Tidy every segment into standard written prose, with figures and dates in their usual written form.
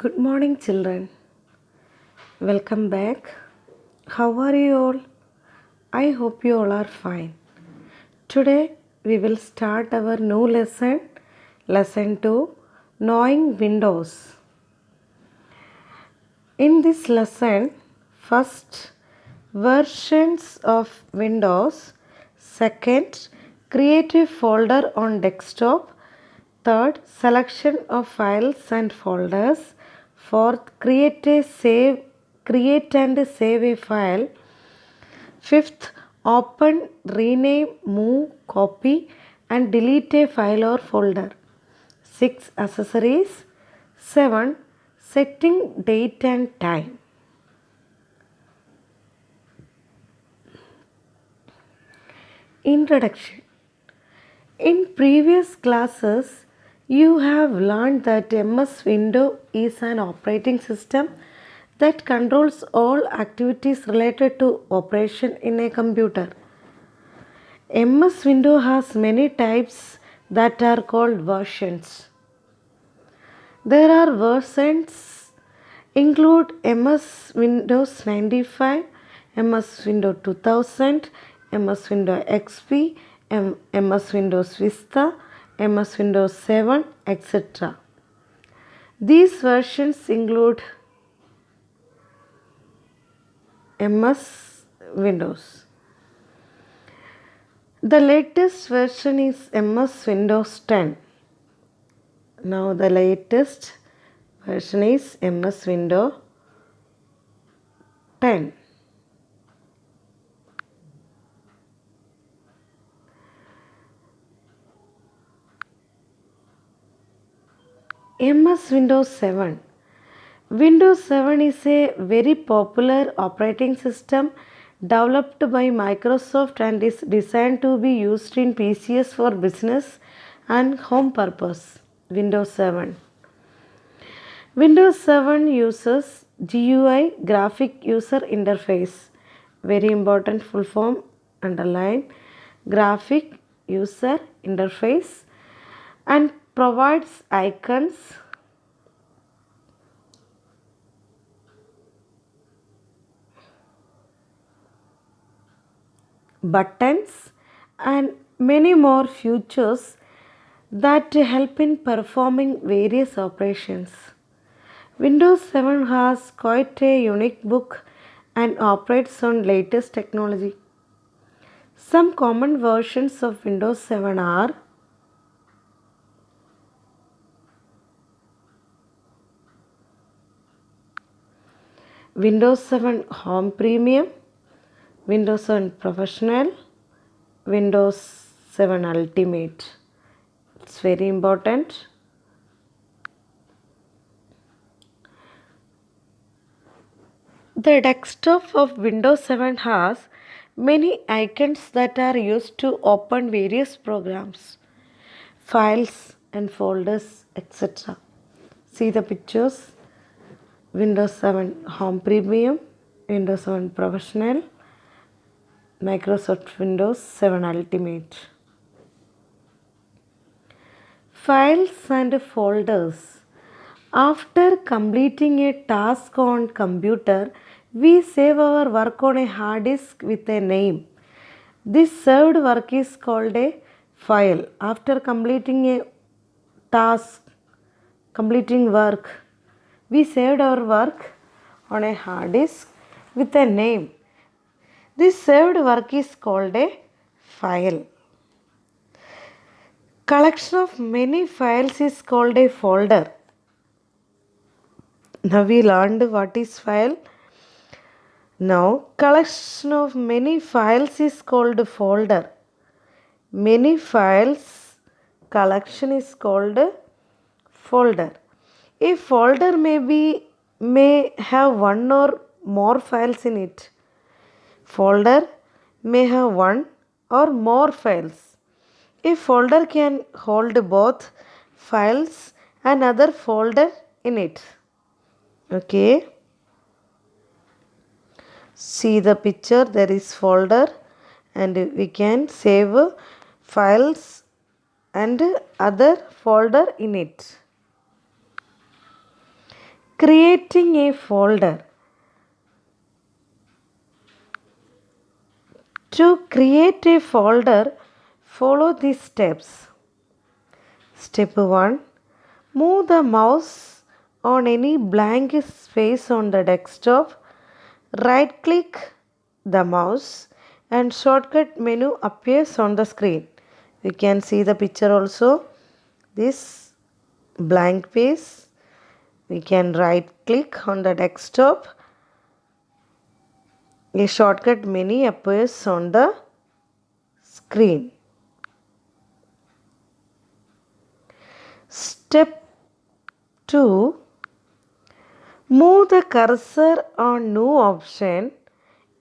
Good morning, children. Welcome back. How are you all? I hope you all are fine. Today we will start our new lesson 2, Knowing Windows. In this lesson, first, versions of Windows, second, create a folder on desktop, third, selection of files and folders, fourth, create and save a file, fifth, open, rename, move, copy and delete a file or folder. 6. Accessories. 7. Setting date and time. Introduction. In previous classes, you have learned that MS Windows is an operating system that controls all activities related to operation in a computer. MS Windows has many types that are called versions. There are versions include MS Windows 95, MS Windows 2000, MS Windows XP, MS Windows Vista, MS Windows 7, etc. These versions include MS Windows. The latest version is MS Windows 10. Now the latest version is MS Windows 10. MS Windows 7. Windows 7 is a very popular operating system developed by Microsoft and is designed to be used in PCs for business and home purpose. Windows 7. Windows 7 uses GUI, graphic user interface. Very important full form, underline, graphic user interface, and provides icons, buttons and many more features that help in performing various operations. Windows 7 has quite a unique book and operates on latest technology. Some common versions of Windows 7 are Windows 7 Home Premium, Windows 7 Professional, Windows 7 Ultimate. It's very important. The desktop of Windows 7 has many icons that are used to open various programs, files and folders, etc. See the pictures. Windows 7 Home Premium, Windows 7 Professional, Microsoft Windows 7 Ultimate. Files and folders. After completing a task on computer, we save our work on a hard disk with a name. This saved work is called a file. After completing a task, completing work, we saved our work on a hard disk with a name. This saved work is called a file. Collection of many files is called a folder. Now we learned what is file. Now collection of many files is called folder. Many files collection is called folder. A folder may have one or more files in it. Folder may have one or more files. A folder can hold both files and other folder in it. Okay. See the picture, there is folder and we can save files and other folder in it. Creating a folder. To create a folder, follow these steps. Step 1. Move the mouse on any blank space on the desktop. Right click the mouse and shortcut menu appears on the screen. You can see the picture also. This blank page. We can right click on the desktop. A shortcut menu appears on the screen. Step 2. Move the cursor on new option.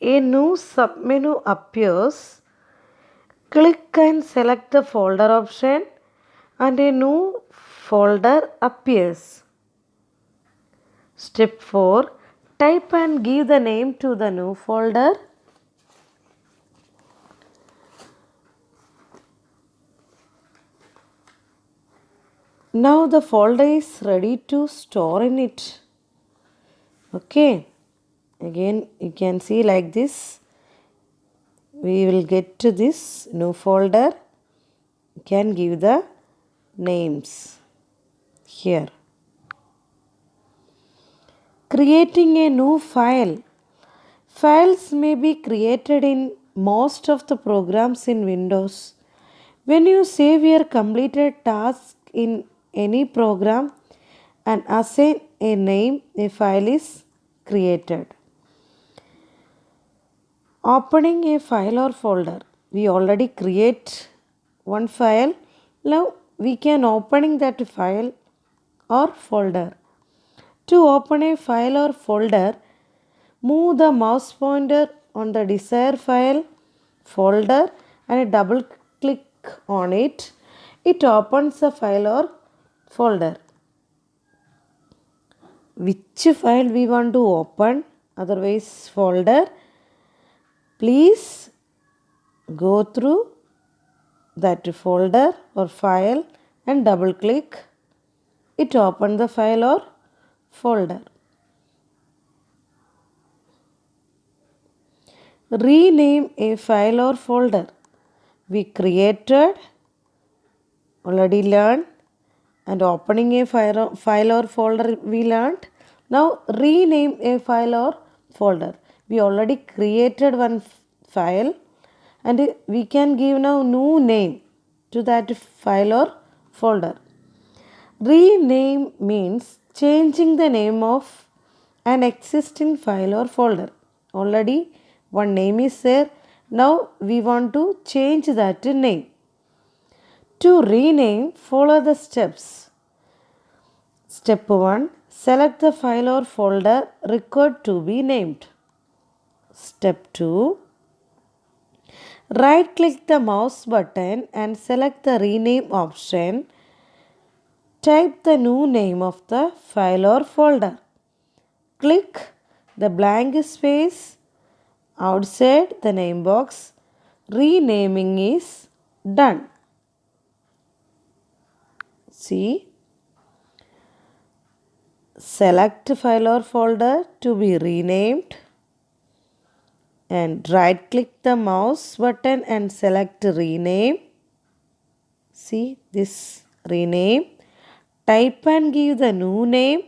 A new submenu appears. Click and select the folder option and a new folder appears. Step 4. Type and give the name to the new folder. Now the folder is ready to store in it. Okay. Again you can see like this. We will get to this new folder. You can give the names here. Creating a new file. Files may be created in most of the programs in Windows. When you save your completed task in any program and assign a name, a file is created. Opening a file or folder. We already create one file. Now we can opening that file or folder. To open a file or folder, move the mouse pointer on the desired file, folder and double click on it. It opens the file or folder. Which file we want to open, otherwise folder, please go through that folder or file and double click. It opens the file or folder. Rename a file or folder. We created, already learned, and opening a file or folder we learned. Now rename a file or folder. We already created one file and we can give now new name to that file or folder. Rename means changing the name of an existing file or folder. Already one name is there. Now we want to change that name. To rename, follow the steps. Step 1. Select the file or folder required to be named. Step 2. Right click the mouse button and select the rename option. Type the new name of the file or folder. Click the blank space outside the name box. Renaming is done. See, select file or folder to be renamed and right click the mouse button and select rename. See this rename. Type and give the new name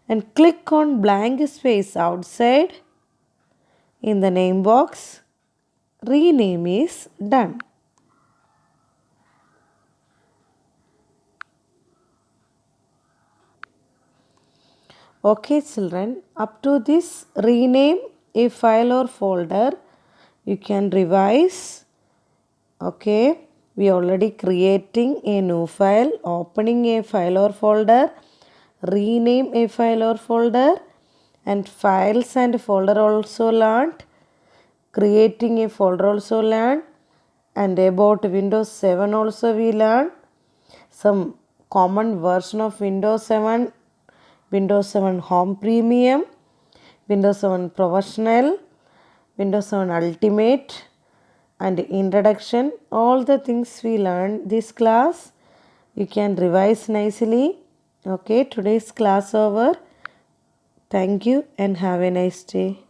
and click on blank space outside in the name box. Rename is done. Okay children, up to this rename a file or folder, you can revise. Okay, we already creating a new file, opening a file or folder, rename a file or folder, and files and folder also learned. Creating a folder also learned, and about Windows 7 also we learned. Some common version of Windows 7, Windows 7 Home Premium, Windows 7 Professional, Windows 7 Ultimate, and introduction. All the things we learned this class, you can revise nicely. Okay, today's class over. Thank you and have a nice day.